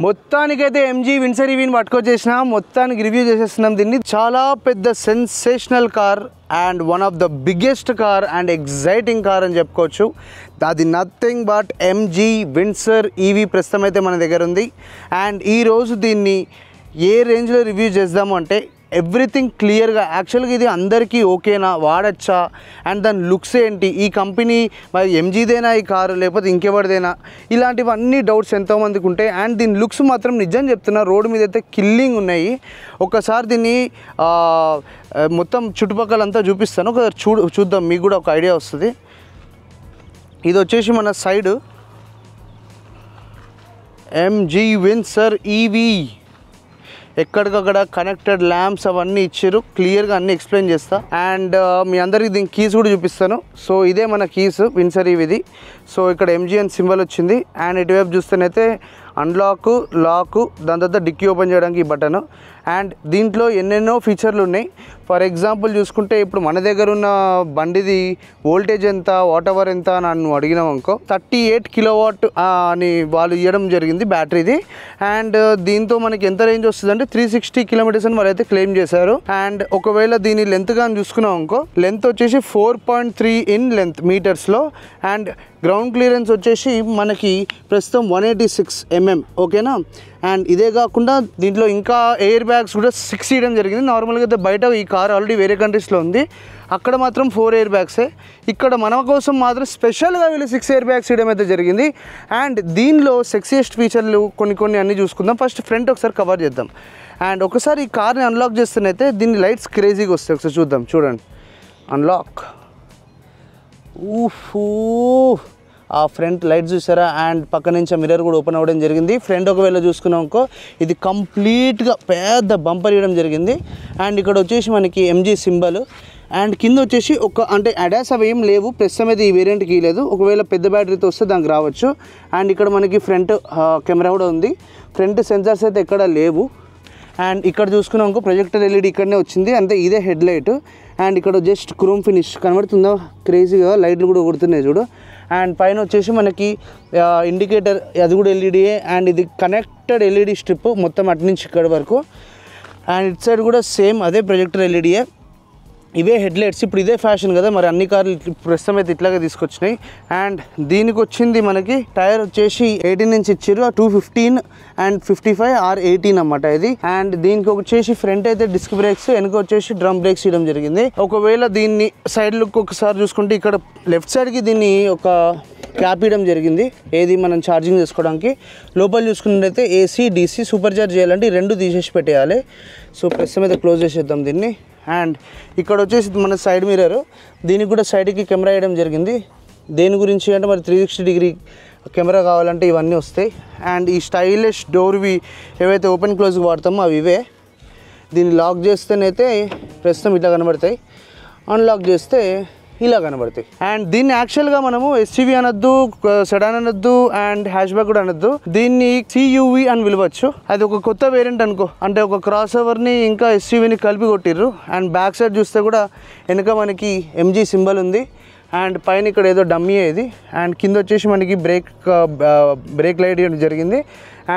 మొత్తానికైతే MG Windsor ఈవీని పట్టుకొచ్చేసినా మొత్తానికి review చేసేస్తున్నాం దీన్ని. చాలా పెద్ద sensational car and one of the biggest car and exciting car అని చెప్పుకోవచ్చు. అది nothing but MG Windsor EV ప్రస్తుతం అయితే మన దగ్గర ఉంది. అండ్ ఈరోజు దీన్ని ఏ రేంజ్లో రివ్యూ చేద్దాము అంటే ఎవ్రీథింగ్ క్లియర్గా యాక్చువల్గా ఇది అందరికీ ఓకేనా, వాడచ్చా, అండ్ దాని లుక్స్ ఏంటి, ఈ కంపెనీ మరి ఎంజీదేనా ఈ కారు లేకపోతే ఇంకెవరిదేనా, ఇలాంటివన్నీ డౌట్స్ ఎంతోమందికి ఉంటాయి. అండ్ దీని లుక్స్ మాత్రం నిజం చెప్తున్నా రోడ్డు మీద అయితే కిల్లింగ్ ఉన్నాయి. ఒక్కసారి దీన్ని మొత్తం చుట్టుపక్కలంతా చూపిస్తాను, ఒకసారి చూద్దాం, మీకు కూడా ఒక ఐడియా వస్తుంది. ఇది వచ్చేసి మన సైడ్ ఎంజీ విన్సర్ ఈవీ, ఎక్కడికక్కడ కనెక్టెడ్ ల్యాంప్స్ అవన్నీ ఇచ్చారు, క్లియర్గా అన్నీ ఎక్స్ప్లెయిన్ చేస్తా. అండ్ మీ అందరికీ దీని కీస్ కూడా చూపిస్తాను. సో ఇదే మన కీస్ విన్సర్ ఈవీది. సో ఇక్కడ ఎంజీ అని సింబల్ వచ్చింది. అండ్ ఇటువైపు చూస్తేనైతే అన్లాక్, లాక్, దాని తర్వాత డిక్కీ ఓపెన్ చేయడానికి ఈ బటన్. అండ్ దీంట్లో ఎన్నెన్నో ఫీచర్లు ఉన్నాయి. ఫర్ ఎగ్జాంపుల్ చూసుకుంటే ఇప్పుడు మన దగ్గర ఉన్న బండిది వోల్టేజ్ ఎంత, వాట్ అవర్ ఎంత నన్ను అడిగినాం అనుకో, 38 కిలోవాట్ అని వాళ్ళు ఇవ్వడం జరిగింది బ్యాటరీది. అండ్ దీంతో మనకి ఎంత రేంజ్ వస్తుంది అంటే 360 కిలోమీటర్స్ అని వాళ్ళైతే క్లెయిమ్ చేశారు. అండ్ ఒకవేళ దీని లెంత్ కానీ చూసుకున్నాం అనుకో, లెంత్ వచ్చేసి 4.3 ఇన్ లెంత్ మీటర్స్లో. అండ్ గ్రౌండ్ క్లియరెన్స్ వచ్చేసి మనకి ప్రస్తుతం 186 mm, ఓకేనా. అండ్ ఇదే కాకుండా దీంట్లో ఇంకా ఎయిర్ బ్యాగ్స్ కూడా 6 ఇవ్వడం జరిగింది. నార్మల్గా అయితే బయట ఈ కార్ ఆల్రెడీ వేరే కంట్రీస్లో ఉంది, అక్కడ మాత్రం 4 ఎయిర్ బ్యాగ్సే. ఇక్కడ మన కోసం మాత్రం స్పెషల్గా వీళ్ళు 6 ఎయిర్ బ్యాగ్స్ ఇవ్వడం అయితే జరిగింది. అండ్ దీనిలో సెక్సియస్ట్ ఫీచర్లు కొన్ని అన్నీ చూసుకుందాం. ఫస్ట్ ఫ్రంట్ ఒకసారి కవర్ చేద్దాం. అండ్ ఒకసారి ఈ కార్ని అన్లాక్ చేస్తేనైతే దీని లైట్స్ క్రేజీగా వస్తాయి, ఒకసారి చూద్దాం. చూడండి, అన్లాక్, ఊఫూ, ఆ ఫ్రంట్ లైట్ చూసారా. అండ్ పక్క నుంచి మిర్రర్ కూడా ఓపెన్ అవ్వడం జరిగింది. ఫ్రంట్ ఒకవేళ చూసుకున్నాం అనుకో, ఇది కంప్లీట్గా పెద్ద బంపర్ ఇవ్వడం జరిగింది. అండ్ ఇక్కడ వచ్చేసి మనకి ఎంజీ సింబల్. అండ్ కింద వచ్చేసి అంటే అడాస్ అవి ఏం లేవు ప్రస్తుతం అయితే, ఈ వేరియంట్కి లేదు. ఒకవేళ పెద్ద బ్యాటరీతో వస్తే దానికి రావచ్చు. అండ్ ఇక్కడ మనకి ఫ్రంట్ కెమెరా కూడా ఉంది. ఫ్రంట్ సెన్సార్స్ అయితే ఎక్కడ లేవు. అండ్ ఇక్కడ చూసుకున్నాం అనుకో, ప్రొజెక్టర్ ఎల్ఈడి ఇక్కడనే వచ్చింది, అంతే, ఇదే హెడ్ లైట్. అండ్ ఇక్కడ జస్ట్ క్రోమ్ ఫినిష్ కనబడుతుందో, క్రేజీగా లైట్లు కూడా కొడుతున్నాయి చూడు. అండ్ పైన వచ్చేసి మనకి ఇండికేటర్, అది కూడా ఎల్ఈడియే. అండ్ ఇది కనెక్టెడ్ ఎల్ఈడి స్ట్రిప్ మొత్తం అటు నుంచి ఇక్కడ వరకు. అండ్ ఇటు సైడ్ కూడా సేమ్ అదే ప్రొజెక్టర్ ఎల్ఈడియే. ఇవే హెడ్లైట్స్, ఇప్పుడు ఇదే ఫ్యాషన్ కదా, మరి అన్ని కార్లు ప్రస్తుతం అయితే ఇట్లాగే తీసుకొచ్చినాయి. అండ్ దీనికి వచ్చింది మనకి టైర్ వచ్చేసి 18 ఇంచ్ ఇచ్చారు, 215 అండ్ 55 or 18 అన్నమాట ఇది. అండ్ దీనికి వచ్చేసి ఫ్రంట్ అయితే డిస్క్ బ్రేక్స్, వెనక వచ్చేసి డ్రమ్ బ్రేక్స్ ఇవ్వడం జరిగింది. ఒకవేళ దీన్ని సైడ్ లుక్ ఒకసారి చూసుకుంటే, ఇక్కడ లెఫ్ట్ సైడ్కి దీన్ని ఒక క్యాప్ ఇవ్వడం జరిగింది, ఏది మనం ఛార్జింగ్ చేసుకోవడానికి. లోపల చూసుకున్నట్టయితే ఏసీ, డీసీ, సూపర్ చార్జ్ చేయాలంటే ఈ 2 తీసేసి పెట్టేయాలి. సో ప్రస్తుతం అయితే క్లోజ్ చేసేద్దాం దీన్ని. అండ్ ఇక్కడ వచ్చేసి మన సైడ్ మిర్రర్, దీనికి కూడా సైడ్కి కెమెరా వేయడం జరిగింది. దేని గురించి అంటే మరి 360 డిగ్రీ కెమెరా కావాలంటే ఇవన్నీ వస్తాయి. అండ్ ఈ స్టైలిష్ డోర్వి ఏవైతే ఓపెన్ క్లోజ్కి వాడతామో అవి ఇవే. దీన్ని లాక్ చేస్తేనైతే ప్రస్తుతం ఇట్లా కనబడతాయి, అన్లాక్ చేస్తే ఇలా కనబడతాయి. అండ్ దీన్ని యాక్చువల్గా మనము ఎస్యూవీ అనొద్దు, సెడాన్ అనొద్దు, అండ్ హ్యాష్ బ్యాక్ కూడా అనొద్దు, దీన్ని సియూవీ అని పిలవచ్చు. అది ఒక కొత్త వేరియంట్ అనుకో, అంటే ఒక క్రాస్ ఓవర్ని ఇంకా ఎస్యూవీని కలిపి కొట్టిర్రు. అండ్ బ్యాక్ సైడ్ చూస్తే కూడా వెనుక మనకి ఎంజీ సింబల్ ఉంది. అండ్ పైన ఇక్కడ ఏదో డమ్మీ ఇది. అండ్ కింద వచ్చేసి మనకి బ్రేక్ లైట్ ఇవ్వడం జరిగింది.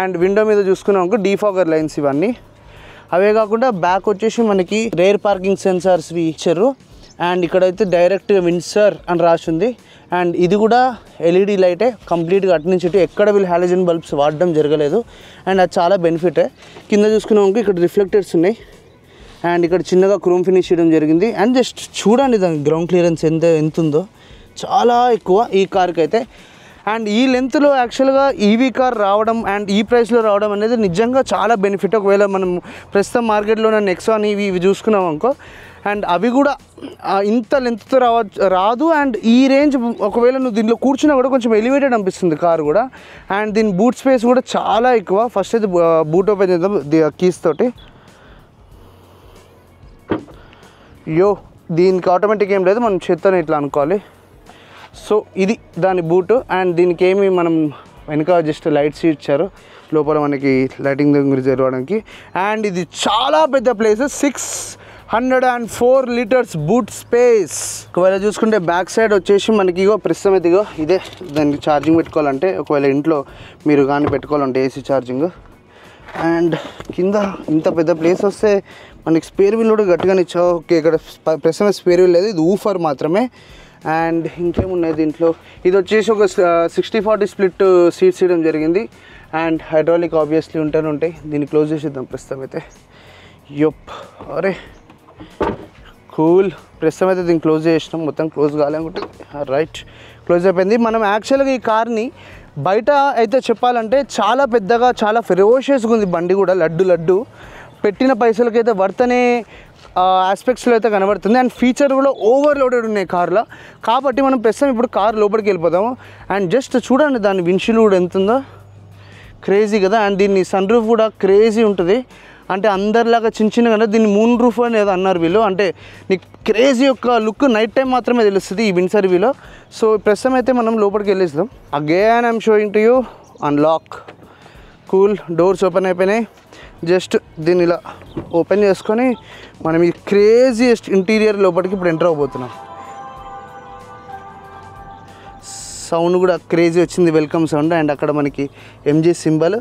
అండ్ విండో మీద చూసుకున్నాం అనుకో డీఫాగర్ లైన్స్ ఇవన్నీ. అవే కాకుండా బ్యాక్ వచ్చేసి మనకి రేర్ పార్కింగ్ సెన్సార్స్వి ఇచ్చారు. అండ్ ఇక్కడైతే డైరెక్ట్ విన్సర్ అని రాసి ఉంది. అండ్ ఇది కూడా ఎల్ఈడి లైటే కంప్లీట్గా అటు నుంచి ఇటు, ఎక్కడ వీళ్ళు హాలోజన్ బల్బ్స్ వాడడం జరగలేదు. అండ్ అది చాలా బెనిఫిటే. కింద చూసుకున్నాక ఇక్కడ రిఫ్లెక్టర్స్ ఉన్నాయి. అండ్ ఇక్కడ చిన్నగా క్రోమ్ ఫినిష్ చేయడం జరిగింది. అండ్ జస్ట్ చూడండి దాని గ్రౌండ్ క్లియరెన్స్ ఎంత ఉందో, చాలా ఎక్కువ ఈ కార్కి అయితే. అండ్ ఈ లెంత్లో యాక్చువల్గా ఈవీ కార్ రావడం అండ్ ఈ ప్రైస్లో రావడం అనేది నిజంగా చాలా బెనిఫిట్. ఒకవేళ మనం ప్రస్తుతం మార్కెట్లో ఉన్న నెక్సాన్ ఇవి చూసుకున్నాం అనుకో, అండ్ అవి కూడా ఇంత లెంత్తో రాదు. అండ్ ఈ రేంజ్ ఒకవేళ నువ్వు దీంట్లో కూర్చున్నా కూడా కొంచెం ఎలివేటెడ్ అనిపిస్తుంది కార్ కూడా. అండ్ దీని బూట్ స్పేస్ కూడా చాలా ఎక్కువ. ఫస్ట్ అయితే బూట్ ఓపెన్ చేద్దాం కీస్ తోటి. దీనికి ఆటోమేటిక్ ఏం లేదు, మనం చేత్తోనే ఇట్లా అనుకోవాలి. సో ఇది దాని బూట్. అండ్ దీనికి ఏమి మనం వెనక జస్ట్ లైట్స్ ఇచ్చారు లోపల మనకి లైటింగ్ దగ్గర జరగడానికి. అండ్ ఇది చాలా పెద్ద ప్లేస్, 604 లీటర్స్ బూట్ స్పేస్. ఒకవేళ చూసుకుంటే బ్యాక్ సైడ్ వచ్చేసి మనకి ప్రస్తుతం అయితే ఇదే దానికి ఛార్జింగ్ పెట్టుకోవాలంటే, ఒకవేళ ఇంట్లో మీరు కానీ పెట్టుకోవాలంటే ఏసీ ఛార్జింగ్ అండ్ కింద ఇంత పెద్ద ప్లేస్ వస్తే మనకి స్పేర్ వీల్ కూడా గట్టిగానే ఇచ్చావు. ఓకే, ఇక్కడ ప్రస్తుతం స్పేర్ వీల్ లేదు, ఇది ఊఫర్ మాత్రమే. అండ్ ఇంకేమున్నాయి దీంట్లో, ఇది వచ్చేసి ఒక 60-40 స్ప్లిట్ సీట్స్ ఇవ్వడం జరిగింది. అండ్ హైడ్రాలిక్ ఆబ్వియస్లీ ఉంటాయి. దీన్ని క్లోజ్ చేసేద్దాం ప్రస్తుతం అయితే. అరే కూల్, ప్రస్తుతం అయితే దీన్ని క్లోజ్ చేసినాం, మొత్తం క్లోజ్ కాలేకుంటుంది. రైట్, క్లోజ్ అయిపోయింది. మనం యాక్చువల్గా ఈ కార్ని బయట అయితే చెప్పాలంటే చాలా పెద్దగా, చాలా ఫెరోషియస్గా ఉంది బండి కూడా, లడ్డు పెట్టిన పైసలకైతే వర్త్ అనే ఆస్పెక్ట్స్లో అయితే కనబడుతుంది. అండ్ ఫీచర్ కూడా ఓవర్లోడెడ్ ఉన్నాయి కార్లో. కాబట్టి మనం ప్రస్తుతం ఇప్పుడు కార్ లోపలికి వెళ్ళిపోదాము. అండ్ జస్ట్ చూడండి దాని విండ్షీల్డ్ కూడా ఎంత ఉందో, క్రేజీ కదా. అండ్ దీన్ని సన్ రూఫ్ కూడా క్రేజీ ఉంటుంది, అంటే అందరిలాగా చిన్నగా దీన్ని మూన్ రూఫ్ అనేది అన్నారు వీళ్ళు. అంటే నీకు క్రేజీ యొక్క లుక్ నైట్ టైం మాత్రమే తెలుస్తుంది ఈ విండ్ సర్వీలో. సో ప్రస్తుతం అయితే మనం లోపలికి వెళ్ళేస్తాం. Again I'm showing to you unlock. Cool, doors open అయిపోయినాయి. జస్ట్ దీన్ని ఇలా ఓపెన్ చేసుకొని మనం ఈ క్రేజియస్ట్ ఇంటీరియర్ లోపలికి ఇప్పుడు ఎంటర్ అవబోతున్నాం. సౌండ్ కూడా క్రేజీ వచ్చింది, వెల్కమ్ సౌండ్. అండ్ అక్కడ మనకి ఎంజీ సింబల్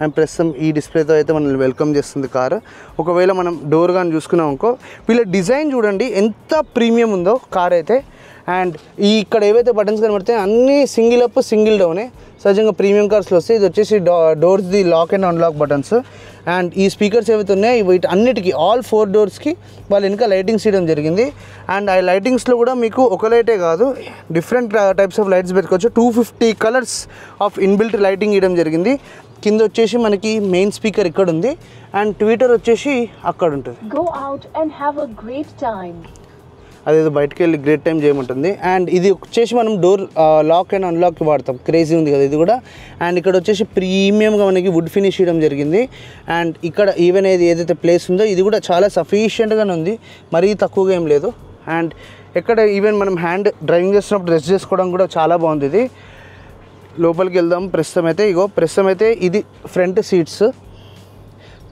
అండ్ ప్రస్తుతం ఈ డిస్ప్లేతో అయితే మనల్ని వెల్కమ్ చేస్తుంది కారు. ఒకవేళ మనం డోర్ కానీ చూసుకున్నాం అనుకో, వీళ్ళ డిజైన్ చూడండి ఎంత ప్రీమియం ఉందో కార్ అయితే. అండ్ ఈ ఇక్కడ ఏవైతే బటన్స్ కనబడతాయి అన్నీ సింగిల్ అప్ సింగిల్ డౌనే, సహజంగా ప్రీమియం కార్స్లో వస్తాయి. ఇది వచ్చేసి డోర్స్ది lock and unlock buttons. And ఈ స్పీకర్స్ ఏవైతే ఉన్నాయో వీటి అన్నిటికీ ఆల్ 4 డోర్స్కి వాళ్ళు ఇంకా లైటింగ్స్ ఇవ్వడం జరిగింది. అండ్ ఆ లైటింగ్స్లో కూడా మీకు ఒక లైటే కాదు, డిఫరెంట్ టైప్స్ ఆఫ్ లైట్స్ పెట్టుకోవచ్చు. 250 కలర్స్ ఆఫ్ ఇన్బిల్ట్ లైటింగ్ ఇవ్వడం జరిగింది. కింద వచ్చేసి మనకి మెయిన్ స్పీకర్ ఇక్కడ ఉంది అండ్ ట్విట్టర్ వచ్చేసి అక్కడ ఉంటుంది. Go out and have a great time. అదేదో బయటకు వెళ్ళి గ్రేట్ టైం చేయమంటుంది. అండ్ ఇది వచ్చేసి మనం డోర్ లాక్ అండ్ అన్లాక్ వాడతాం, క్రేజీ ఉంది కదా ఇది కూడా. అండ్ ఇక్కడ వచ్చేసి ప్రీమియంగా మనకి వుడ్ ఫినిష్ చేయడం జరిగింది. అండ్ ఇక్కడ ఈవెన్ ఏదైతే ప్లేస్ ఉందో ఇది కూడా చాలా సఫిషియెంట్గానే ఉంది, మరీ తక్కువగా ఏం లేదు. అండ్ ఎక్కడ ఈవెన్ మనం హ్యాండ్ డ్రైవింగ్ చేస్తున్నప్పుడు రెస్ట్ చేసుకోవడం కూడా చాలా బాగుంది ఇది. లోపలికి వెళ్దాం. ప్రస్తుతం అయితే ఇది ఫ్రంట్ సీట్స్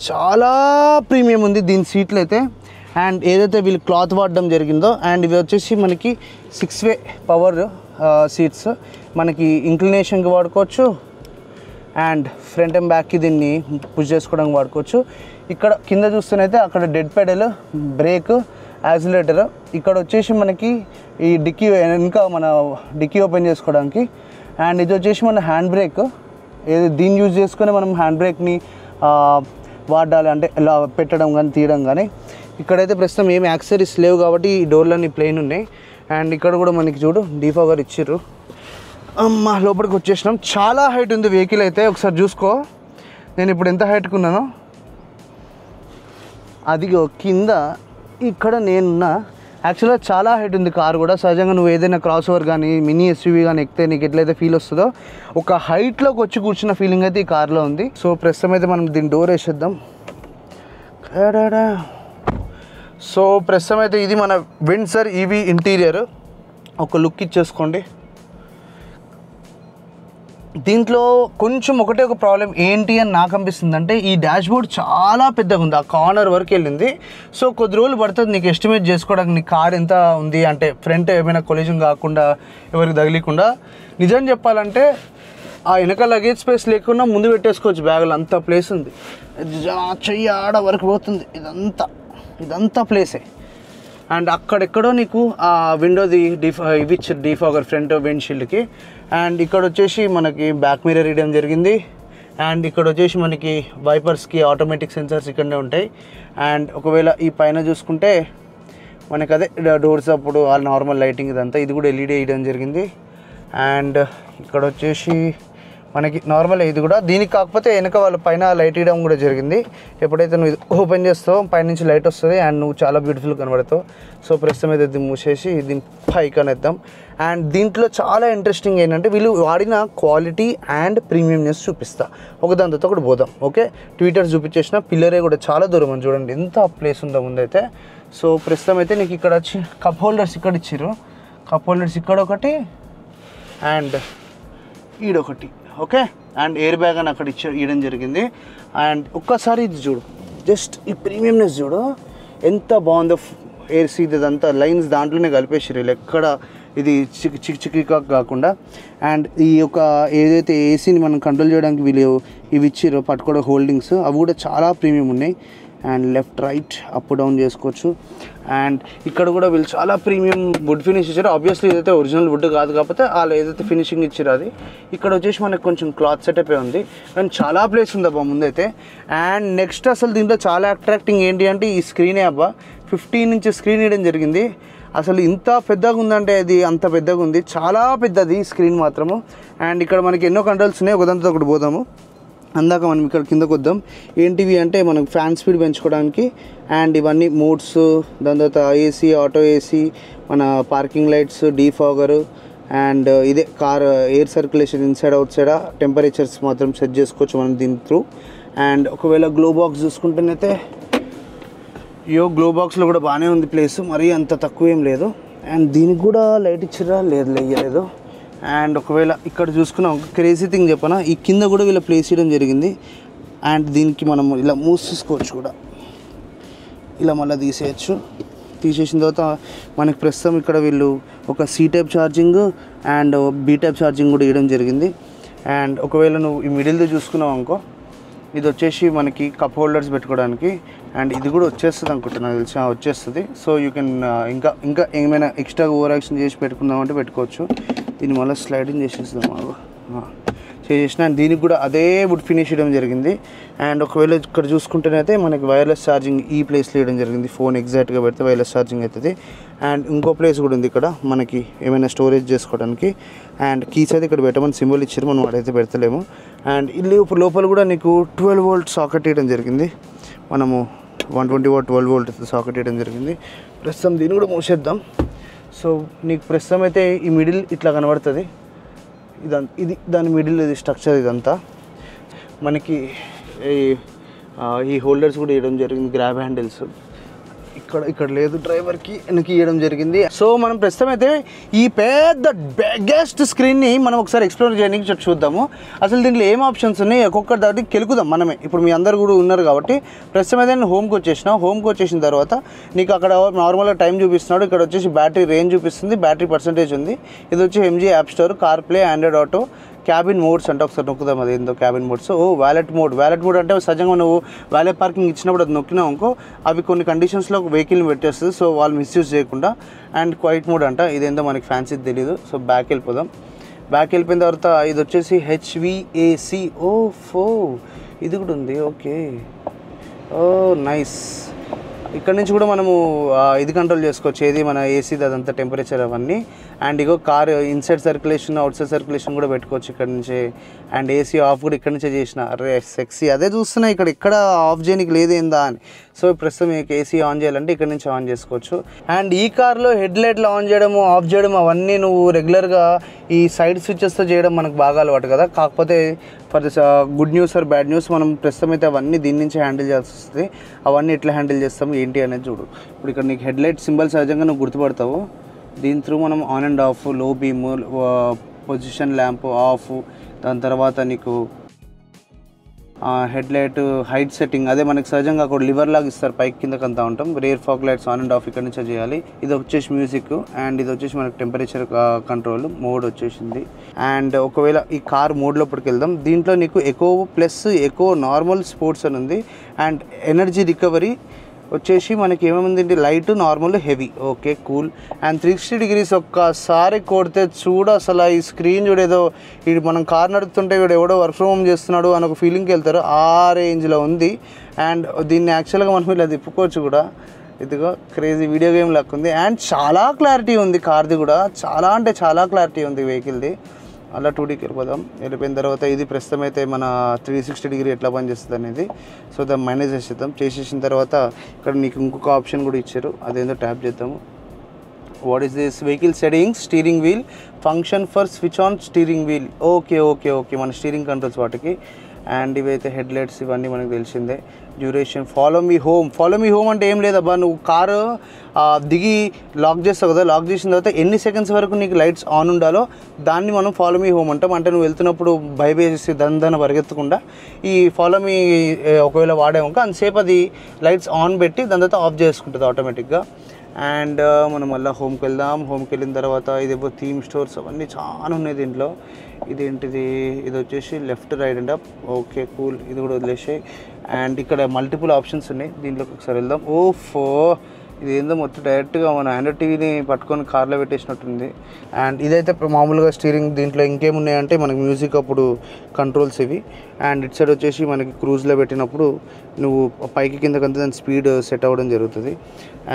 చాలా ప్రీమియం ఉంది దీని సీట్లు అయితే. అండ్ ఏదైతే వీళ్ళు క్లాత్ వాడడం జరిగిందో, అండ్ ఇవి వచ్చేసి మనకి 6-way పవర్ సీట్స్, మనకి ఇంక్లినేషన్కి వాడుకోవచ్చు అండ్ ఫ్రంట్ అండ్ బ్యాక్కి దీన్ని పుష్ చేసుకోవడానికి వాడుకోవచ్చు. ఇక్కడ కింద చూస్తేనైతే అక్కడ డెడ్ పెడల్, బ్రేక్, యాక్సిలరేటర్. ఇక్కడ వచ్చేసి మనకి ఈ డిక్కీ వెనుక మన డిక్కీ ఓపెన్ చేసుకోవడానికి. అండ్ ఇది వచ్చేసి మన హ్యాండ్ బ్రేక్, దీన్ని యూజ్ చేసుకొని మనం హ్యాండ్ బ్రేక్ని వాడాలి, అంటే ఇలా పెట్టడం కానీ తీయడం కానీ. ఇక్కడైతే ప్రస్తుతం ఏమి యాక్సెసరీస్ లేవు కాబట్టి ఈ డోర్లన్నీ ప్లెయిన్ ఉన్నాయి. అండ్ ఇక్కడ కూడా మనకి చూడు డీఫాగర్ ఇచ్చిర్రు. అమ్మ లోపలికి వచ్చేసినాం. చాలా హైట్ ఉంది వెహికల్ అయితే, ఒకసారి చూసుకో నేను ఇప్పుడు ఎంత హైట్కి ఉన్నానో. అదిగో కింద ఇక్కడ నేనున్నా. యాక్చువల్గా చాలా హైట్ ఉంది కార్ కూడా. సహజంగా నువ్వు ఏదైనా క్రాస్ ఓవర్ కానీ మినీ ఎస్యూవీ కానీ ఎక్కితే నీకు ఎట్లయితే ఫీల్ వస్తుందో ఒక హైట్లోకి వచ్చి కూర్చున్న ఫీలింగ్ అయితే ఈ కార్లో ఉంది. సో ప్రస్తుతం అయితే మనం దీన్ని డోర్ వేసేద్దాం. సో ప్రస్తుతం అయితే ఇది మన విండ్సర్ ఈవీ ఇంటీరియర్, ఒక లుక్ ఇచ్చేసుకోండి. దీంట్లో కొంచెం ఒకటే ఒక ప్రాబ్లం ఏంటి అని నాకు అనిపిస్తుంది అంటే ఈ డాష్ బోర్డ్ చాలా పెద్దగా ఉంది, ఆ కార్నర్ వరకు వెళ్ళింది. సో కొద్ది రోజులు పడుతుంది నీకు ఎస్టిమేట్ చేసుకోవడానికి నీ కార్ ఎంత ఉంది అంటే, ఫ్రంట్ ఏమైనా కొలిజన్ కాకుండా ఎవరికి తగిలికుండా. నిజం చెప్పాలంటే ఆ వెనక లగేజ్ స్పేస్ లేకుండా ముందు పెట్టేసుకోవచ్చు బ్యాగులు, అంత ప్లేస్ ఉంది. చెయ్యి ఆడ వరకు పోతుంది, ఇదంతా ప్లేసే. అండ్ అక్కడెక్కడో నీకు ఆ విండోది ఇవి ఇచ్చారు డీఫాగర్ ఫ్రంట్ విండ్షీల్డ్కి. అండ్ ఇక్కడ వచ్చేసి మనకి బ్యాక్ మిర్రర్ ఇవ్వడం జరిగింది. అండ్ ఇక్కడ వచ్చేసి మనకి వైపర్స్కి ఆటోమేటిక్ సెన్సర్స్ ఇక్కడనే ఉంటాయి. అండ్ ఒకవేళ ఈ పైన చూసుకుంటే మనకి అదే డోర్స్ అప్పుడు ఆ నార్మల్ లైటింగ్ ఇదంతా, ఇది కూడా ఎల్ఈడీ వేయడం జరిగింది. అండ్ ఇక్కడ వచ్చేసి మనకి నార్మల్ ఇది కూడా, దీనికి కాకపోతే వెనక వాళ్ళ పైన లైట్ ఇవ్వడం కూడా జరిగింది. ఎప్పుడైతే నువ్వు ఇది ఓపెన్ చేస్తావో పైనుంచి లైట్ వస్తుంది అండ్ నువ్వు చాలా బ్యూటిఫుల్ కనబడతావు. సో ప్రస్తుతం అయితే దీన్ని మూసేసి దీన్ని పైకి అనేద్దాం. అండ్ దీంట్లో చాలా ఇంట్రెస్టింగ్ ఏంటంటే వీళ్ళు వాడిన క్వాలిటీ అండ్ ప్రీమియంనెస్ చూపిస్తా, ఒకదాని తర్వాత ఒకటి పోదాం. ఓకే, ట్విట్టర్ చూపించేసిన పిల్లరే కూడా చాలా దూరం అని చూడండి ఎంత ప్లేస్ ఉందో ముందైతే. సో ప్రస్తుతం అయితే నీకు ఇక్కడ వచ్చి కప్ హోల్డర్స్ ఇక్కడ ఇచ్చారు, కప్ హోల్డర్స్ ఇక్కడ ఒకటి అండ్ ఈడొకటి. ఓకే, అండ్ ఎయిర్ బ్యాగ్ అని అక్కడ ఇవ్వడం జరిగింది. అండ్ ఒక్కసారి ఇది చూడు, జస్ట్ ఈ ప్రీమియంనెస్ చూడు ఎంత బాగుందో. ఎయిర్ సీట్ ఇదంతా లైన్స్ దాంట్లోనే కలిపేసారు, ఎక్కడ ఇది చిక్కిగా కాకుండా. అండ్ ఈ యొక్క ఏదైతే ఏసీని మనం కంట్రోల్ చేయడానికి వీళ్ళు ఇవి ఇచ్చిరో పట్టుకోవడం హోల్డింగ్స్ అవి కూడా చాలా ప్రీమియం ఉన్నాయి. And left right up down చేసుకోవచ్చు. అండ్ ఇక్కడ కూడా వీళ్ళు చాలా ప్రీమియం వుడ్ ఫినిష్ ఇచ్చారు. ఆబ్వియస్లీ ఇదైతే ఒరిజినల్ వుడ్ కాదు, కాకపోతే వాళ్ళు ఏదైతే ఫినిషింగ్ ఇచ్చారో అది. ఇక్కడ వచ్చేసి మనకు కొంచెం క్లాత్ సెటప్ ఉంది అండ్ చాలా ప్లేస్ ఉంది అబ్బా ముందైతే. అండ్ నెక్స్ట్ అసలు దీంట్లో చాలా అట్రాక్టింగ్ ఏంటి అంటే ఈ స్క్రీనే అబ్బా. 15 ఇంచ్ స్క్రీన్ వేయడం జరిగింది. అసలు ఇంత పెద్దగా ఉందంటే అది అంత పెద్దగా ఉంది, చాలా పెద్దది స్క్రీన్ మాత్రము. అండ్ ఇక్కడ మనకి ఎన్నో కంట్రోల్స్ ఉన్నాయి, ఒకదాంతో ఒకటి పోదాము. అందాక మనం ఇక్కడ కిందకు వద్దాం. ఏంటివి అంటే మనకు ఫ్యాన్ స్పీడ్ పెంచుకోవడానికి అండ్ ఇవన్నీ మోడ్స్, దాని తర్వాత ఏసీ, ఆటో ఏసీ, మన పార్కింగ్ లైట్స్, డీఫాగరు అండ్ ఇదే car air circulation inside out side temperatures మాత్రం సెట్ చేసుకోవచ్చు మనం దీని త్రూ. అండ్ ఒకవేళ గ్లో బాక్స్ చూసుకుంటేనైతే గ్లో బాక్స్లో కూడా బాగానే ఉంది ప్లేస్, మరీ అంత తక్కువ ఏం లేదు. అండ్ దీనికి కూడా లైట్ ఇచ్చిరా లేదు. అండ్ ఒకవేళ ఇక్కడ చూసుకున్నాం ఒక క్రేజీ థింగ్ చెప్పనా, ఈ కింద కూడా వీళ్ళ ప్లేస్ చేయడం జరిగింది. అండ్ దీనికి మనం ఇలా మూసేసుకోవచ్చు కూడా, ఇలా మళ్ళీ తీసేసిన తర్వాత మనకి ప్రస్తుతం ఇక్కడ వీళ్ళు ఒక C type charging and B type charging కూడా ఇవ్వడం జరిగింది. అండ్ ఒకవేళ నువ్వు ఈ మిడిల్ది చూసుకున్నావు అనుకో, ఇది వచ్చేసి మనకి కప్ హోల్డర్స్ పెట్టుకోవడానికి. అండ్ ఇది కూడా వచ్చేస్తుంది అనుకుంటున్నా, నాకు తెలిసి వచ్చేస్తుంది. సో యూ కెన్ ఇంకా ఏమైనా ఎక్స్ట్రా ఓవర్ యాక్షన్ చేసి పెట్టుకుందామంటే పెట్టుకోవచ్చు. దీన్ని మళ్ళీ స్లైడింగ్ చేసేసిన. అండ్ దీనికి కూడా అదే వుడ్ ఫినిష్ చేయడం జరిగింది. అండ్ ఒకవేళ ఇక్కడ చూసుకుంటేనైతే మనకి వైర్లెస్ ఛార్జింగ్ ఈ ప్లేస్లో వేయడం జరిగింది. ఫోన్ ఎగ్జాక్ట్గా పెడితే వైర్లెస్ ఛార్జింగ్ అవుతుంది. అండ్ ఇంకో ప్లేస్ కూడా ఉంది ఇక్కడ మనకి ఏమైనా స్టోరేజ్ చేసుకోవడానికి. అండ్ కీస్ అయితే ఇక్కడ పెట్టమని సింబల్ ఇచ్చారు, మనం వాడైతే పెడతలేము. అండ్ ఇల్లు లోపల కూడా నీకు 12 వోల్ట్ సాకెట్ వేయడం జరిగింది. మనము 120 వాట్ 12 వోల్ట్ సాకెట్ వేయడం జరిగింది. ప్రస్తుతం దీన్ని కూడా మూసేద్దాం. సో నీకు ప్రస్తుతం అయితే ఈ మిడిల్ ఇట్లా కనబడుతుంది. ఇది దాని మిడిల్ ఇది స్ట్రక్చర్. ఇదంతా మనకి ఈ హోల్డర్స్ కూడా వేయడం జరిగింది, గ్రాబ్ హ్యాండిల్స్ ఇక్కడ లేదు, డ్రైవర్కి వెనక్కి ఇవ్వడం జరిగింది. సో మనం ప్రస్తుతం అయితే ఈ పెద్ద బిగ్గెస్ట్ స్క్రీన్ని మనం ఒకసారి ఎక్స్ప్లోర్ చేయడానికి చూద్దాము. అసలు దీంట్లో ఏం ఆప్షన్స్ ఉన్నాయి ఒక్కొక్కటి దాటి కెలుకుదాం మనమే. ఇప్పుడు మీ అందరు కూడా ఉన్నారు కాబట్టి ప్రస్తుతం అయితే నేను హోమ్కి వచ్చేసిన తర్వాత నీకు అక్కడ నార్మల్గా టైం చూపిస్తున్నాడు. ఇక్కడ వచ్చేసి బ్యాటరీ రేంజ్ చూపిస్తుంది, బ్యాటరీ పర్సెంటేజ్ ఉంది. ఇది వచ్చి MG app store, car play, Android auto, cabin modes అంటే ఒకసారి నొక్కుదాం. అది ఏందో క్యాబిన్ మోడ్స్. వ్యాలెట్ మోడ్ అంటే సహజంగా నువ్వు వ్యాలెట్ పార్కింగ్ ఇచ్చినప్పుడు అది నొక్కినావు అనుకో, అవి కొన్ని కండిషన్స్లో వెహికల్ని పెట్టేస్తుంది. సో వాళ్ళు మిస్యూజ్ చేయకుండా. అండ్ క్వైట్ మోడ్ అంట, ఇదేందో మనకి ఫ్యాన్సీ తెలియదు. సో బ్యాక్ వెళ్ళిపోదాం. బ్యాక్ వెళ్ళిపోయిన తర్వాత ఇది వచ్చేసి HVAC. ఇది కూడా ఉంది. Okay, nice. ఇక్కడ నుంచి కూడా మనము ఇది కంట్రోల్ చేసుకోవచ్చు, ఏది మన ఏసీది అదంతా టెంపరేచర్ అవన్నీ. And ego car inside circulation, out side circulation కూడా పెట్టుకోవచ్చు ఇక్కడ నుంచి. అండ్ ఏసీ ఆఫ్ కూడా ఇక్కడ నుంచే చేసిన. అరే సెక్సీ, అదే చూస్తున్నా ఇక్కడ ఆఫ్ చేయడానికి లేదేందా అని. సో ప్రస్తుతం మీకు ఏసీ ఆన్ చేయాలంటే ఇక్కడ నుంచి ఆన్ చేసుకోవచ్చు. అండ్ ఈ కార్లో హెడ్ లైట్లు ఆన్ చేయడము, ఆఫ్ చేయడం అవన్నీ నువ్వు రెగ్యులర్గా ఈ సైడ్ స్విచ్చెస్తో చేయడం మనకు బాగా అలవాటు కదా. కాకపోతే for this good news or bad news, మనం ప్రస్తుతం అయితే అవన్నీ దీని నుంచి హ్యాండిల్ చేయాల్సి వస్తుంది. అవన్నీ ఎట్లా హ్యాండిల్ చేస్తాము ఏంటి అనేది చూడు. ఇప్పుడు ఇక్కడ నీకు హెడ్ లైట్ సింబల్ సహజంగా నువ్వు గుర్తుపడతావు. దీని త్రూ మనం ఆన్ అండ్ ఆఫ్, లో బీమ్, పొజిషన్ ల్యాంప్ ఆఫ్, దాని తర్వాత నీకు హెడ్ లైట్ హైట్ సెట్టింగ్, అదే మనకి సహజంగా అక్కడ లివర్ లాగా ఇస్తారు, పైకి కిందకి అంతా ఉంటాం. Rare fog lights on and of ఇక్కడ నుంచే చేయాలి. ఇది వచ్చేసి మ్యూజిక్. అండ్ ఇది వచ్చేసి మనకి టెంపరేచర్ కంట్రోల్ మోడ్ వచ్చేసింది. అండ్ ఒకవేళ ఈ కార్ మోడ్ లోపలికి వెళ్దాం. దీంట్లో నీకు eco plus, eco normal, sports అని ఉంది. అండ్ ఎనర్జీ రికవరీ వచ్చేసి మనకి ఏమేమింది, light, normal, heavy. Okay, cool. And 360 degrees ఒక్కసారి కొడితే చూడు అసలు ఈ స్క్రీన్ చూడేదో ఇది మనం కార్ నడుపుతుంటే వీడు ఎవడో వర్క్ ఫ్రమ్ హోమ్ చేస్తున్నాడు అని ఒక ఫీలింగ్కి వెళ్తారు, ఆ రేంజ్లో ఉంది. అండ్ దీన్ని యాక్చువల్గా మనం ఇలా తిప్పుకోవచ్చు కూడా. ఇదిగో క్రేజీ వీడియో గేమ్ లాగా ఉంది. అండ్ చాలా క్లారిటీ ఉంది కార్ది కూడా, చాలా అంటే చాలా క్లారిటీ ఉంది వెహికల్ది. అలా 2Dకి వెళ్ళిపోయిన తర్వాత ఇది ప్రస్తుతం అయితే మన 360 degree ఎట్లా పనిచేస్తుంది అనేది. సో దాన్ని మేనేజ్ చేసేసిన తర్వాత ఇక్కడ నీకు ఇంకొక ఆప్షన్ కూడా ఇచ్చారు, అదేందో ట్యాప్ చేద్దాము. What is this? Vehicle settings, steering wheel function for switch on steering wheel. Okay మన స్టీరింగ్ కంట్రోల్స్ వాటికి. అండ్ ఇవైతే హెడ్ లైట్స్, ఇవన్నీ మనకు తెలిసిందే. డ్యూరేషన్, ఫాలో మీ హోమ్ అంటే ఏం లేదబ్బా, నువ్వు కారు దిగి లాక్ చేస్తావు కదా, లాక్ చేసిన తర్వాత ఎన్ని సెకండ్స్ వరకు నీకు లైట్స్ ఆన్ ఉండాలో దాన్ని మనం ఫాలో మీ హోమ్ అంటాం. అంటే నువ్వు వెళ్తున్నప్పుడు భయపేసి దాని పరిగెత్తకుండా ఈ ఫాలో మీ ఒకవేళ వాడేమో అంతసేపు అది లైట్స్ ఆన్ పెట్టి దాని తర్వాత ఆఫ్ చేసుకుంటుంది ఆటోమేటిక్గా. అండ్ మనం మళ్ళీ హోమ్కి వెళ్దాం. హోమ్కి వెళ్ళిన తర్వాత ఇదేవో థీమ్ స్టోర్స్ అవన్నీ చాలా ఉన్నాయి దీంట్లో. ఇదేంటిది, ఇది వచ్చేసి left right and up. Okay cool, ఇది కూడా వదిలేసాయి. అండ్ ఇక్కడ మల్టిపుల్ ఆప్షన్స్ ఉన్నాయి, దీంట్లోకి ఒకసారి వెళ్దాం. ఓఫో, ఇది ఏందో మొత్తం డైరెక్ట్గా మన ఆండ్రాయిడ్ టీవీని పట్టుకొని కార్లో పెట్టేసినట్టుంది. అండ్ ఇదైతే మామూలుగా స్టీరింగ్. దీంట్లో ఇంకేమున్నాయంటే మనకి మ్యూజిక్ అప్పుడు కంట్రోల్స్ ఇవి. అండ్ ఇటు సైడ్ వచ్చేసి మనకి క్రూజ్లో పెట్టినప్పుడు నువ్వు పైకి కిందకంతా దాని స్పీడ్ సెట్ అవ్వడం జరుగుతుంది.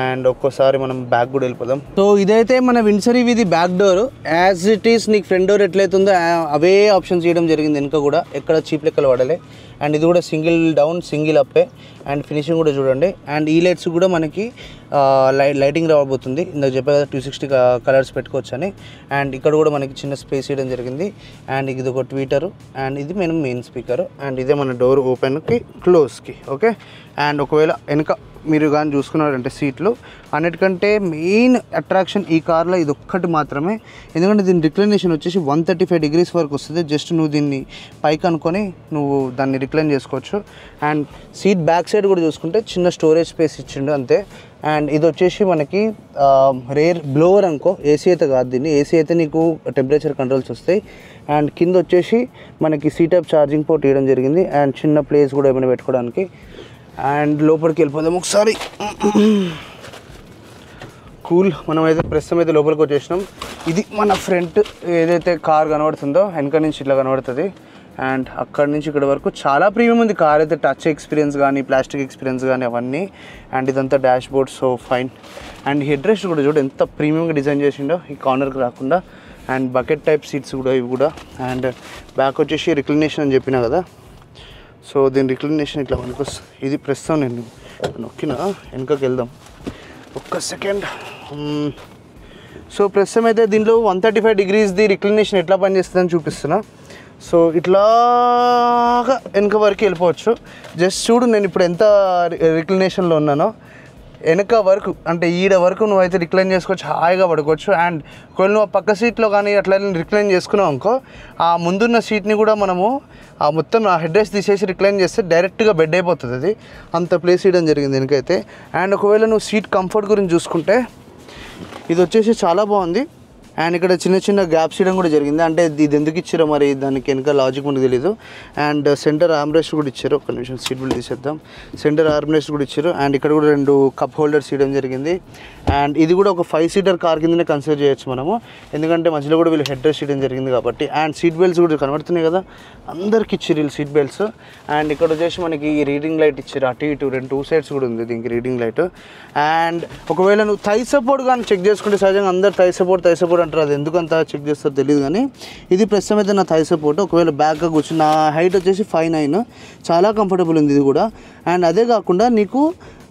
అండ్ ఒక్కోసారి మనం బ్యాక్ కూడా వెళ్ళిపోదాం. సో ఇదైతే మన విండ్సరీ ఇది back door. As it is నీకు ఫ్రంట్ డోర్ ఎట్లయితుందో అవే ఆప్షన్స్ చేయడం జరిగింది వెనుక కూడా, ఎక్కడ చీప్ లెక్కలు పడలే. అండ్ ఇది కూడా సింగిల్ డౌన్ సింగిల్ అప్పే. అండ్ ఫినిషింగ్ కూడా చూడండి. అండ్ ఈ లైట్స్ కూడా మనకి లైటింగ్ రాబోతుంది. ఇందాక చెప్పే కదా 260 కలర్స్ పెట్టుకోవచ్చు అని. అండ్ ఇక్కడ కూడా మనకి చిన్న స్పేస్ ఇవ్వడం జరిగింది. అండ్ ఇది ఒక ట్వీటరు. అండ్ ఇది మనం మెయిన్ స్పీకర్. అండ్ ఇదే మన డోర్ ఓపెన్కి క్లోజ్కి. ఓకే. అండ్ ఒకవేళ వెనక మీరు కానీ చూసుకున్నారంటే సీట్లు అన్నిటికంటే మెయిన్ అట్రాక్షన్ ఈ కార్లో ఇది ఒక్కటి మాత్రమే. ఎందుకంటే దీని రిక్లైనేషన్ వచ్చేసి 135 డిగ్రీస్ వరకు వస్తుంది. జస్ట్ నువ్వు దీన్ని పైకి అనుకొని నువ్వు దాన్ని రిక్లైన్ చేసుకోవచ్చు. అండ్ సీట్ బ్యాక్ సైడ్ కూడా చూసుకుంటే చిన్న స్టోరేజ్ స్పేస్ ఇచ్చిండు అంతే. అండ్ ఇది వచ్చేసి మనకి రేర్ బ్లోవర్ అనుకో, ఏసీ అయితే కాదు. దీన్ని ఏసీ అయితే నీకు టెంపరేచర్ కంట్రోల్స్ వస్తాయి. అండ్ కింద వచ్చేసి మనకి సీ టైప్ ఛార్జింగ్ పోర్ట్ ఇవ్వడం జరిగింది. అండ్ చిన్న ప్లేస్ కూడా ఏమైనా పెట్టుకోవడానికి. అండ్ లోపలికి వెళ్ళిపోదాం ఒకసారి. కూల్, మనం అయితే ప్రస్తుతం అయితే లోపలికి వచ్చేసినాం. ఇది మన ఫ్రంట్ ఏదైతే కార్ కనబడుతుందో వెనక నుంచి ఇట్లా కనబడుతుంది. అండ్ అక్కడి నుంచి ఇక్కడ వరకు చాలా ప్రీమియం ఉంది కార్ అయితే. టచ్ ఎక్స్పీరియన్స్ కానీ ప్లాస్టిక్ ఎక్స్పీరియన్స్ కానీ అవన్నీ. అండ్ ఇదంతా dash board, so fine. And head rest కూడా చూడు ఎంత ప్రీమియంగా డిజైన్ చేసిండో, ఈ కార్నర్కి రాకుండా. అండ్ బకెట్ టైప్ సీట్స్ కూడా ఇవి కూడా. అండ్ బ్యాక్ వచ్చేసి రిక్లినేషన్ అని చెప్పినా కదా, సో దీని రిక్లినేషన్ ఇట్లా మనకు వస్తుంది. ఇది ప్రస్తుతం నేను నొక్కిన వెనకకి వెళ్దాం ఒక్క సెకండ్. సో ప్రస్తుతం అయితే దీంట్లో 135 డిగ్రీస్ది రిక్లినేషన్ ఎట్లా పనిచేస్తుందని చూపిస్తున్నా. సో ఇట్లాగా వెనక వరకు వెళ్ళిపోవచ్చు. జస్ట్ చూడు నేను ఇప్పుడు ఎంత రిక్లినేషన్లో ఉన్నానో. వెనక వరకు అంటే ఈడ వరకు నువ్వైతే రిక్లైన్ చేసుకోవచ్చు, హాయిగా పడుకోవచ్చు. అండ్ ఒకవేళ నువ్వు పక్క సీట్లో కానీ అట్లా రిక్లైన్ చేసుకున్నావు అనుకో, ఆ ముందున్న సీట్ని కూడా మనము ఆ మొత్తం ఆ హెడ్ రెస్ట్ తీసేసి రిక్లైన్ చేస్తే డైరెక్ట్గా బెడ్ అయిపోతుంది. అది అంత ప్లేస్ ఇవ్వడం జరిగింది వెనకైతే. అండ్ ఒకవేళ నువ్వు సీట్ కంఫర్ట్ గురించి చూసుకుంటే ఇది వచ్చేసి చాలా బాగుంది. అండ్ ఇక్కడ చిన్న చిన్న గ్యాప్స్ ఇవ్వడం కూడా జరిగింది. అంటే ఇది ఎందుకు ఇచ్చారో మరి దానికి వెనక లాజిక్ మనకు తెలీదు. అండ్ సెంటర్ ఆర్మ్రెస్ట్ కూడా ఇచ్చారు. ఒక్క నిమిషం సీట్ బెల్ట్ తీసేద్దాం. సెంటర్ ఆర్మ్రెస్ట్ కూడా ఇచ్చారు. అండ్ ఇక్కడ కూడా 2 కప్ హోల్డర్స్ ఇవ్వడం జరిగింది. అండ్ ఇది కూడా ఒక 5 సీటర్ కార్ కిందనే కన్సిడర్ చేయొచ్చు మనము, ఎందుకంటే మధ్యలో కూడా వీళ్ళు హెడ్ రెస్ట్ ఇవ్వడం జరిగింది కాబట్టి. అండ్ సీట్ బెల్ట్స్ కూడా కనబడుతున్నాయి కదా, అందరికి ఇచ్చారు వీళ్ళు సీట్ బెల్ట్స్. అండ్ ఇక్కడ వచ్చేసి మనకి రీడింగ్ లైట్ ఇచ్చారు, అటు ఇటు 2 సైడ్స్ కూడా ఉంది దీనికి రీడింగ్ లైట్. అండ్ ఒకవేళ నువ్వు థై సపోర్ట్ కానీ చెక్ చేసుకుంటే, సహజంగా అందరు థై సపోర్ట్ అంటారు, అది ఎందుకంత చెక్ చేస్తారో తెలియదు కానీ ఇది ప్రస్తుతం అయితే నా థై సపోర్ట్. ఒకవేళ బ్యాక్గా కూర్చుని నా హైట్ వచ్చేసి 5'9", చాలా కంఫర్టబుల్ ఉంది ఇది కూడా. అండ్ అదే కాకుండా నీకు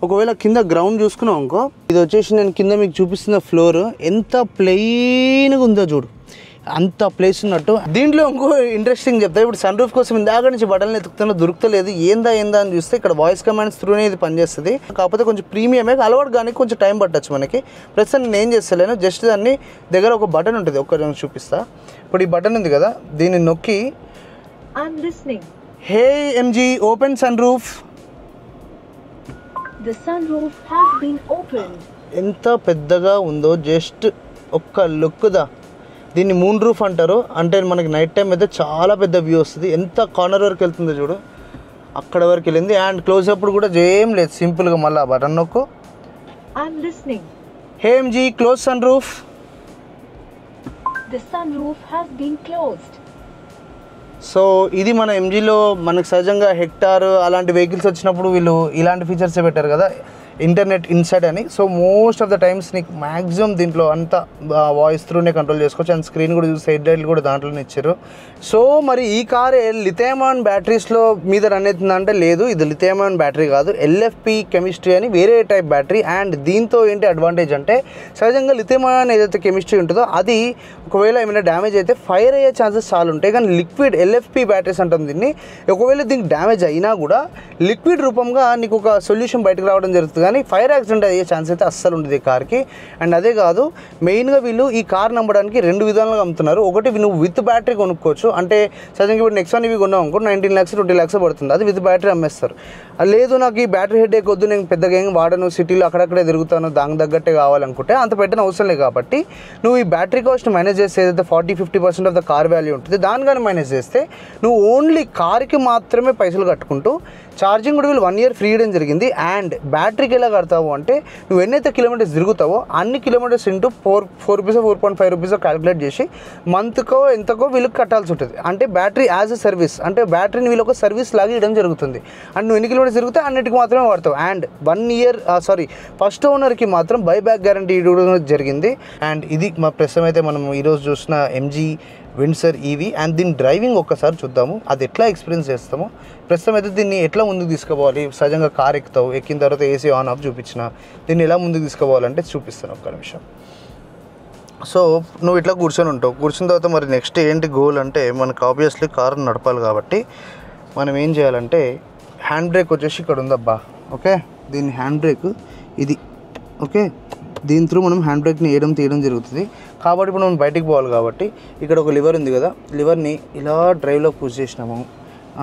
ఒకవేళ కింద గ్రౌండ్ చూసుకున్నావు అనుకో, ఇది వచ్చేసి నేను కింద మీకు చూపిస్తున్న ఫ్లోర్ ఎంత ప్లెయిన్గా ఉందో చూడు, అంత ప్లేస్ ఉన్నట్టు. దీంట్లో ఇంకో ఇంట్రెస్టింగ్ చెప్తా. ఇప్పుడు సన్ రూఫ్ కోసం ఇందాక నుంచి బటన్లు ఎత్తుకుతున్నా దొరుకుతలేదు, ఏందా అని చూస్తే ఇక్కడ వాయిస్ కమాండ్స్ త్రూనే ఇది పనిచేస్తుంది. కాకపోతే కొంచెం ప్రీమియమే, అలవాటు కానీ కొంచెం టైం పట్టచ్చు మనకి. ప్రస్తుతం నేను ఏం చేస్తలేను, జస్ట్ దాన్ని దగ్గర ఒక బటన్ ఉంటుంది, ఒక్క చూపిస్తా. ఇప్పుడు ఈ బటన్ ఉంది కదా, దీన్ని నొక్కి hey MG open sunroof. The sunroof has been opened. ఎంత పెద్దగా ఉందో జస్ట్ ఒక్క లుక్దా. దీన్ని మూన్ రూఫ్ అంటారు. అంటే మనకి నైట్ టైం అయితే చాలా పెద్ద వ్యూ వస్తుంది. ఎంత కార్నర్ వరకు వెళ్తుందో చూడు, అక్కడ వరకు వెళ్ళింది. అండ్ క్లోజ్ అప్పుడు కూడా ఏం లేదు, సింపుల్గా మళ్ళీ బటన్ నొక్కు. Hey MG close sunroof. The sunroof has been closed. So ఇది మన ఎంజీలో మనకు సహజంగా హెక్టార్ అలాంటి వెహికల్స్ వచ్చినప్పుడు వీళ్ళు ఇలాంటి ఫీచర్సే పెట్టారు కదా, ఇంటర్నెట్ ఇన్సైడ్ అని. So most of the times నీకు మ్యాక్సిమం దీంట్లో అంతా వాయిస్ త్రూనే కంట్రోల్ చేసుకోవచ్చు. అండ్ స్క్రీన్ కూడా చూసి హెడ్ లైట్లు కూడా దాంట్లోనే ఇచ్చారు. సో మరి ఈ కార్ లిథియం అయాన్ బ్యాటరీస్లో మీద రన్ అవుతుందంటే లేదు, ఇది లిథియం అయాన్ బ్యాటరీ కాదు, ఎల్ఎఫ్పి కెమిస్ట్రీ అని వేరే టైప్ బ్యాటరీ. అండ్ దీంతో ఏంటి అడ్వాంటేజ్ అంటే, సహజంగా లిథియం అయాన్ ఏదైతే కెమిస్ట్రీ ఉంటుందో అది ఒకవేళ ఏమైనా డ్యామేజ్ అయితే ఫైర్ అయ్యే ఛాన్సెస్ చాలా ఉంటాయి. కానీ లిక్విడ్ ఎల్ఎఫ్పి బ్యాటరీస్ అంటాం దీన్ని. ఒకవేళ దీనికి డ్యామేజ్ అయినా కూడా లిక్విడ్ రూపంగా నీకు ఒక సొల్యూషన్ బయటకు రావడం జరుగుతుంది కానీ ఫైర్ యాక్సిడెంట్ అయ్యే ఛాన్స్ అయితే అస్సలు ఉండదు ఈ కార్కి. అండ్ అదే కాదు, మెయిన్గా వీళ్ళు ఈ కార్ నమ్మడానికి 2 విధాలుగా అమ్ముతున్నారు. ఒకటి నువ్వు విత్ బ్యాటరీ కొనుక్కోవచ్చు, అంటే సహజంగా ఇప్పుడు నెక్సాన్ ఇవి కొన్నావు అనుకో 19 lakhs 20 lakhs పడుతుంది, అది విత్ బ్యాటరీ అమ్మేస్తారు. లేదు నాకు ఈ బ్యాటరీ హెడేక్ వద్దు, నేను పెద్దగా ఏం వాడను, సిటీలో అక్కడక్కడే తిరుగుతాను, దానికి తగ్గట్టే కావాలనుకుంటే అంత పెట్టిన అవసరం లేదు. కాబట్టి నువ్వు ఈ బ్యాటరీ కాస్ట్ మైనస్ చేస్తే ఏదైతే 40-50% ఆఫ్ ద కార్ వాల్యూ ఉంటుంది దాని కానీ మైనస్ చేస్తే నువ్వు ఓన్లీ కార్కి మాత్రమే పైసలు కట్టుకుంటూ ఛార్జింగ్ కూడా వీళ్ళు 1 year ఫ్రీ ఇవ్వడం జరిగింది. అండ్ బ్యాటరీకి ఎలా కడతావు అంటే నువ్వు ఎన్నైతే కిలోమీటర్స్ తిరుగుతావో అన్ని kilometres into 4 rupees 4.5 rupees calculate చేసి మంత్కో ఎంతకో వీళ్ళకి కట్టాల్సి ఉంటుంది. అంటే బ్యాటరీ యాజ్ ఎ సర్వీస్, అంటే బ్యాటరీని వీళ్ళు ఒక సర్వీస్ లాగా ఇవ్వడం జరుగుతుంది. అండ్ నువ్వు ఎన్ని కిలోమీటర్స్ తిరిగితే అన్నిటికి మాత్రమే వాడతావు. అండ్ 1 year ఫస్ట్ ఓనర్కి మాత్రం బైబ్యాక్ గ్యారంటీ ఇవ్వడం జరిగింది. అండ్ ఇది మా ప్రస్తుతం అయితే మనం ఈరోజు చూసిన ఎంజీ విండ్సర్ ఈవీ. అండ్ దీని డ్రైవింగ్ ఒక్కసారి చూద్దాము, అది ఎట్లా ఎక్స్పీరియన్స్ చేస్తామో. ప్రస్తుతం అయితే దీన్ని ఎట్లా ముందుకు తీసుకుపోవాలి, సహజంగా కార్ ఎక్కుతావు, ఎక్కిన తర్వాత ఏసీ ఆన్ ఆఫ్ చూపించిన దీన్ని ఎలా ముందుకు తీసుకుపోవాలంటే చూపిస్తాను ఒక్క నిమిషం. సో నువ్వు ఇట్లా కూర్చొని ఉంటావు, కూర్చున్న తర్వాత మరి నెక్స్ట్ ఏంటి గోల్ అంటే మనకు ఆబ్వియస్లీ కార్ నడపాలి. కాబట్టి మనం ఏం చేయాలంటే హ్యాండ్ బ్రేక్ వచ్చేసి ఇక్కడ ఉందబ్బా, ఓకే, దీని హ్యాండ్ బ్రేక్ ఇది, ఓకే, దీని త్రూ మనం హ్యాండ్ బ్రేక్ని తీయడం జరుగుతుంది. కాబట్టి ఇప్పుడు మనం బయటికి పోవాలి కాబట్టి ఇక్కడ ఒక లివర్ ఉంది కదా, లివర్ని ఇలా డ్రైవ్లో పుష్ చేసినాము,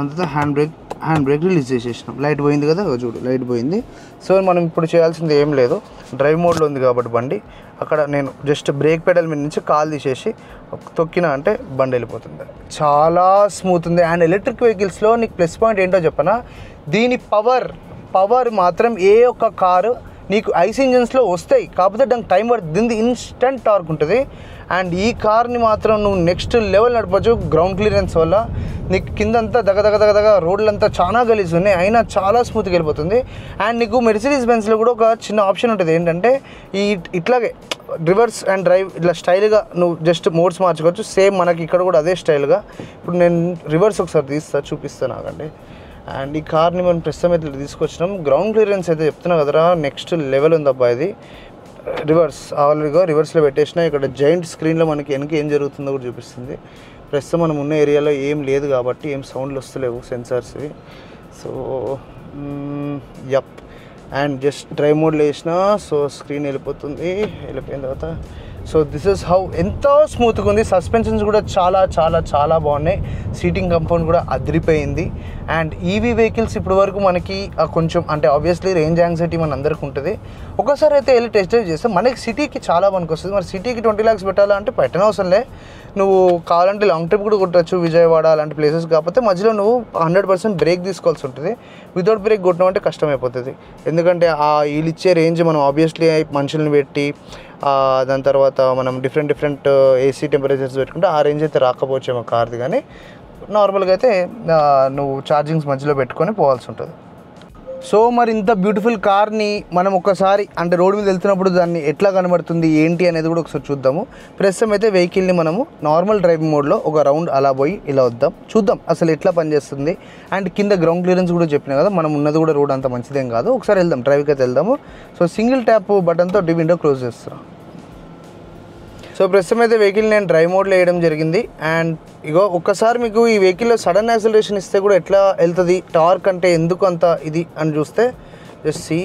అంతా హ్యాండ్ బ్రేక్ రిలీజ్ చేసేసినాం. లైట్ పోయింది కదా, చూడు లైట్ పోయింది. సో మనం ఇప్పుడు చేయాల్సింది ఏం లేదు, డ్రైవ్ మోడ్లో ఉంది కాబట్టి బండి, అక్కడ నేను జస్ట్ బ్రేక్ పెడల్ మీద నుంచి కాలు తీసేసి తొక్కినా అంటే బండి వెళ్ళిపోతుంది. చాలా స్మూత్ ఉంది. అండ్ ఎలక్ట్రిక్ వెహికల్స్లో నీకు ప్లస్ పాయింట్ ఏంటో చెప్పనా, దీని పవర్ మాత్రం ఏ ఒక్క కారు నీకు ఐస్ ఇంజన్స్లో వస్తాయి, కాకపోతే దానికి టైం పడుతుంది, దీనికి ఇన్స్టెంట్ టార్క్ ఉంటుంది. అండ్ ఈ కార్ని మాత్రం నువ్వు నెక్స్ట్ లెవెల్ నడపచ్చు గ్రౌండ్ క్లియరెన్స్ వల్ల. నీకు కిందంతా దగ్గ రోడ్లంతా చాలా గలీజ్ ఉన్నాయి, అయినా చాలా స్మూత్గా వెళ్ళిపోతుంది. అండ్ నీకు మెర్సిడీస్ బెంజ్లో కూడా ఒక చిన్న ఆప్షన్ ఉంటుంది ఏంటంటే ఇట్లాగే రివర్స్ అండ్ డ్రైవ్ ఇట్లా స్టైల్గా నువ్వు జస్ట్ మోడ్స్ మార్చుకోవచ్చు. సేమ్ మనకి ఇక్కడ కూడా అదే స్టైల్గా. ఇప్పుడు నేను రివర్స్ ఒకసారి చూపిస్తాను ఆగండి. అండ్ ఈ కార్ని మనం ప్రస్తుతం అయితే తీసుకొచ్చినాం. గ్రౌండ్ క్లియరెన్స్ అయితే చెప్తున్నా కదరా, నెక్స్ట్ లెవెల్ ఉంది అబ్బా ఇది. రివర్స్ ఆల్రెడీగా రివర్స్లో పెట్టేసిన, ఇక్కడ జైంట్ స్క్రీన్లో మనకి వెనక ఏం జరుగుతుందో కూడా చూపిస్తుంది. ప్రస్తుతం మనం ఉన్న ఏరియాలో ఏం లేదు కాబట్టి ఏం సౌండ్లు వస్తలేవు సెన్సార్స్వి. So yup, and just drive మోడ్లో వేసిన సో స్క్రీన్ వెళ్ళిపోయిన తర్వాత సో దిస్ ఇస్ హౌ, ఎంతో స్మూత్గా ఉంది. సస్పెన్షన్స్ కూడా చాలా బాగున్నాయి. సీటింగ్ కంఫర్ట్ కూడా అదిరిపోయింది. అండ్ ఈవీ వెహికల్స్ ఇప్పటి వరకు మనకి కొంచెం అంటే ఆబ్వియస్లీ రేంజ్ యాంగ్జైటీ మన అందరికీ ఉంటుంది. ఒకసారి అయితే వెళ్ళి టెస్ట్ డ్రైవ్ చేస్తే మనకి సిటీకి చాలా పనికి వస్తుంది. మరి సిటీకి 20 lakhs పెట్టాలంటే పెట్టనవసరంలే, నువ్వు కావాలంటే లాంగ్ ట్రిప్ కూడా కొట్టచ్చు, విజయవాడ అలాంటి ప్లేసెస్. కాకపోతే మధ్యలో నువ్వు 100% బ్రేక్ తీసుకోవాల్సి ఉంటుంది. వితౌట్ బ్రేక్ కొట్టడం అంటే కష్టమైపోతుంది. ఎందుకంటే వీళ్ళు ఇచ్చే రేంజ్ మనం ఆబ్వియస్లీ మనుషుల్ని పెట్టి దాని తర్వాత మనం డిఫరెంట్ ఏసీ టెంపరేచర్స్ పెట్టుకుంటే ఆ రేంజ్ అయితే రాకపోవచ్చేమో కార్ది. కానీ నార్మల్గా అయితే నువ్వు ఛార్జింగ్స్ మధ్యలో పెట్టుకొని పోవాల్సి ఉంటుంది. సో మరి ఇంత బ్యూటిఫుల్ కార్ని మనం ఒకసారి అంటే రోడ్ మీద వెళ్తున్నప్పుడు దాన్ని ఎట్లా కనబడుతుంది ఏంటి అనేది కూడా ఒకసారి చూద్దాము. ప్రస్తుతం అయితే వెహికల్ని మనము నార్మల్ డ్రైవింగ్ మోడ్లో ఒక రౌండ్ అలా పోయి ఇలా చూద్దాం అసలు ఎట్లా పనిచేస్తుంది. అండ్ కింద గ్రౌండ్ క్లియరెన్స్ కూడా చెప్పినా కదా, మనం ఉన్నది కూడా రోడ్ అంత మంచిదేం కాదు. ఒకసారి వెళ్దాం, డ్రైవ్కి అయితే వెళ్దాము. సో సింగిల్ ట్యాప్ బటన్తో విండో క్లోజ్ చేస్తున్నాం. సో ప్రస్తుతం అయితే వెహికల్ నేను డ్రైవ్ మోడ్లో వేయడం జరిగింది. అండ్ ఇగో ఒక్కసారి మీకు ఈ వెహికల్లో సడన్ యాక్సిలరేషన్ ఇస్తే కూడా ఎట్లా వెళ్తుంది, టార్క్ అంటే ఎందుకు అంత ఇది అని చూస్తే జస్ట్ సీ.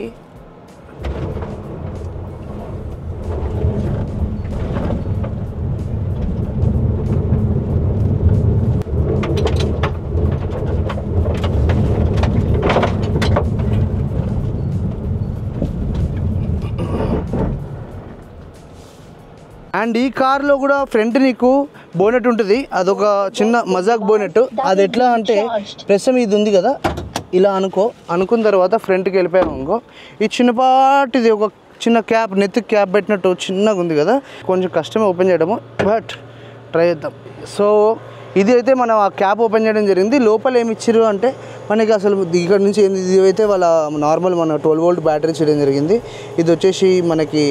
అండ్ ఈ కార్లో కూడా ఫ్రంట్ నీకు బోనెట్ ఉంటుంది, అదొక చిన్న మజాక్ బోనెట్. అది ఎట్లా అంటే ప్రస్తుతం ఇది ఉంది కదా, ఇలా అనుకున్న తర్వాత ఫ్రంట్కి వెళ్ళిపోయాము అనుకో, ఈ చిన్నపాటిది ఒక చిన్న క్యాప్, నెత్తి క్యాప్ పెట్టినట్టు చిన్నగా ఉంది కదా, కొంచెం కష్టమే ఓపెన్ చేయడము, బట్ ట్రై చేద్దాం. సో ఇది అయితే మనం ఆ క్యాప్ ఓపెన్ చేయడం జరిగింది. లోపల ఏమి ఇచ్చారు అంటే మనకి అసలు ఇక్కడ నుంచి ఇది అయితే వాళ్ళ నార్మల్ మన 12 volt బ్యాటరీ చేయడం జరిగింది. ఇది వచ్చేసి మనకి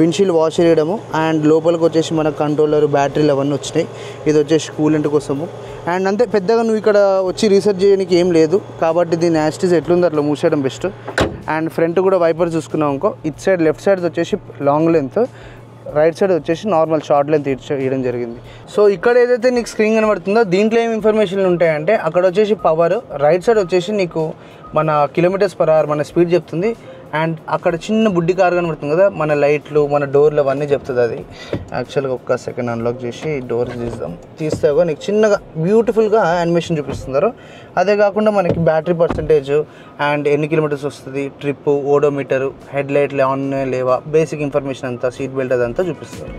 విండ్షీల్డ్ వాష్ చేయడము. అండ్ లోపలికి వచ్చేసి మన కంట్రోలర్, బ్యాటరీలు అవన్నీ వచ్చినాయి. ఇది వచ్చేసి కూలెంట్ కోసము. అండ్ అంతే, పెద్దగా నువ్వు ఇక్కడ వచ్చి రీసెర్చ్ చేయడానికి ఏం లేదు కాబట్టి దీని యాస్టిస్ ఎట్లుందో అట్లా మూసేయడం బెస్ట్. అండ్ ఫ్రంట్ కూడా వైపర్ చూసుకున్నాం అనుకో, ఇట్ సైడ్ లెఫ్ట్ సైడ్ వచ్చేసి లాంగ్ లెంత్, రైట్ సైడ్ వచ్చేసి నార్మల్ షార్ట్ లెంత్ ఇవ్వడం జరిగింది. సో ఇక్కడ ఏదైతే నీకు స్క్రీన్ కనబడుతుందో దీంట్లో ఏం ఇన్ఫర్మేషన్లు ఉంటాయంటే అక్కడ వచ్చేసి పవర్, రైట్ సైడ్ వచ్చేసి నీకు మన కిలోమీటర్స్ పర్ అవర్ మన స్పీడ్ చెప్తుంది. అండ్ అక్కడ చిన్న బుడ్డి కార్ కనబడుతుంది కదా, మన లైట్లు మన డోర్లు అవన్నీ చెప్తుంది అది. యాక్చువల్గా ఒక్క సెకండ్ అన్లాక్ చేసి డోర్ తీస్తే నీకు చిన్నగా బ్యూటిఫుల్గా యానిమేషన్ చూపిస్తున్నారు. అదే కాకుండా మనకి బ్యాటరీ పర్సంటేజ్ అండ్ ఎన్ని కిలోమీటర్స్ వస్తుంది, ట్రిప్, ఓడోమీటరు, హెడ్ లైట్లు ఆన్ లేవా, బేసిక్ ఇన్ఫర్మేషన్ అంతా, సీట్ బెల్ట్ అదంతా చూపిస్తారు.